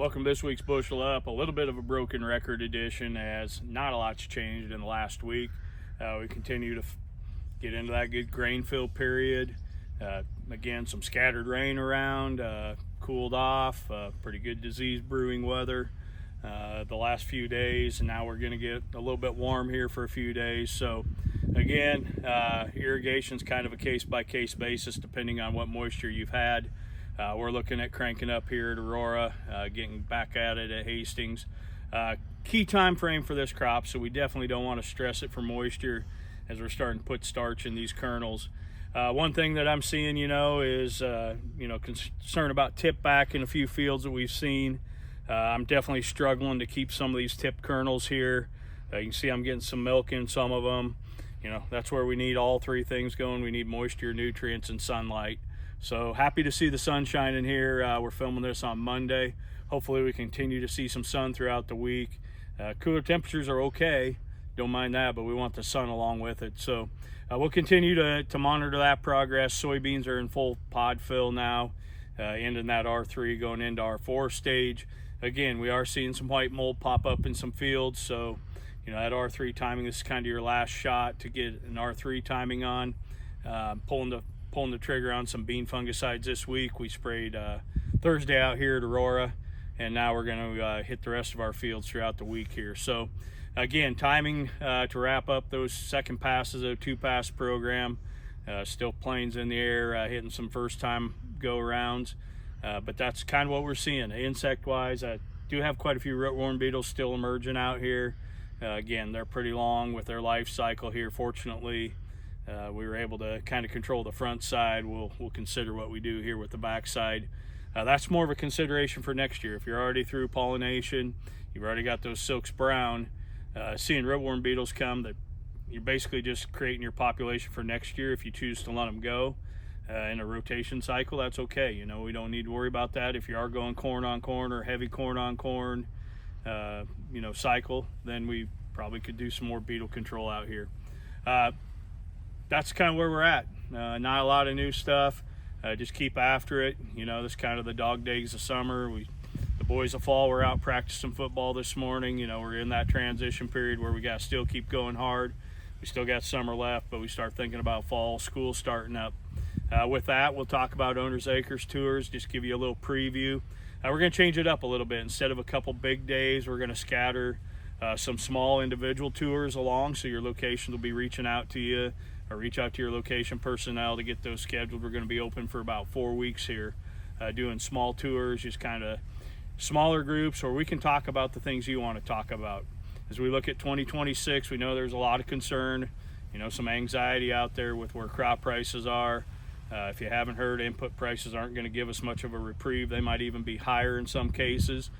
Welcome to this week's Bushel Up. A little bit of a broken record edition, as not a lot's changed in the last week. We continue to get into that good grain fill period. Again, some scattered rain around, cooled off, pretty good disease brewing weather the last few days, and now we're going to get a little bit warm here for a few days. So again, irrigation's kind of a case-by-case basis depending on what moisture you've had. We're looking at cranking up here at Aurora, getting back at it at Hastings. Key time frame for this crop, so we definitely don't want to stress it for moisture as we're starting to put starch in these kernels. One thing that I'm seeing, is concern about tip back in a few fields that we've seen. I'm definitely struggling to keep some of these tip kernels here. You can see I'm getting some milk in some of them. That's where we need all three things going. We need moisture, nutrients, and sunlight. So happy to see the sun shining here. We're filming this on Monday. Hopefully we continue to see some sun throughout the week. Cooler temperatures are okay, don't mind that, but we want the sun along with it. So we'll continue to monitor that progress. Soybeans are in full pod fill now, ending that R3, going into R4 stage. Again, we are seeing some white mold pop up in some fields, so that R3 timing, this is kind of your last shot to get an R3 timing on. Pulling the trigger on some bean fungicides this week. We sprayed Thursday out here at Aurora, and now we're going to hit the rest of our fields throughout the week here. So again, timing to wrap up those second passes of a two-pass program. Still planes in the air, hitting some first-time go-arounds, but that's kind of what we're seeing. Insect-wise, I do have quite a few rootworm beetles still emerging out here. Again, they're pretty long with their life cycle here, fortunately. We were able to kind of control the front side. We'll consider what we do here with the back side. That's more of a consideration for next year. If you're already through pollination, you've already got those silks brown, seeing rootworm beetles come, that you're basically just creating your population for next year. If you choose to let them go in a rotation cycle, that's okay. We don't need to worry about that. If you are going corn on corn or heavy corn on corn cycle, then we probably could do some more beetle control out here. That's kind of where we're at. Not a lot of new stuff. Just keep after it. This kind of the dog days of summer. The boys of fall were out practicing football this morning. We're in that transition period where we got to still keep going hard. We still got summer left, but we start thinking about fall, school starting up. With that, we'll talk about Owner's Acres tours, just give you a little preview. We're going to change it up a little bit. Instead of a couple big days, we're going to scatter some small individual tours along, so your location will be reaching out to you, or reach out to your location personnel to get those scheduled. We're going to be open for about 4 weeks here, doing small tours, just kind of smaller groups where we can talk about the things you want to talk about. As we look at 2026, we know there's a lot of concern, some anxiety out there with where crop prices are. If you haven't heard, input prices aren't going to give us much of a reprieve. They might even be higher in some cases.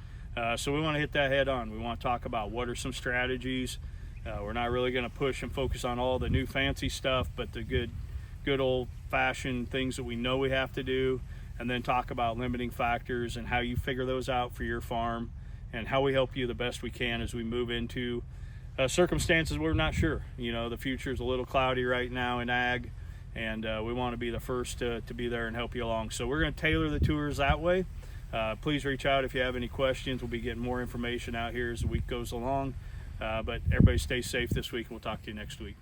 So we want to hit that head on. We want to talk about what are some strategies. We're not really going to push and focus on all the new fancy stuff, but the good old-fashioned things that we know we have to do, and then talk about limiting factors and how you figure those out for your farm, and how we help you the best we can as we move into circumstances we're not sure. The future is a little cloudy right now in ag, and we want to be the first to be there and help you along. So we're going to tailor the tours that way. Please reach out if you have any questions. We'll be getting more information out here as the week goes along. But everybody stay safe this week, and we'll talk to you next week.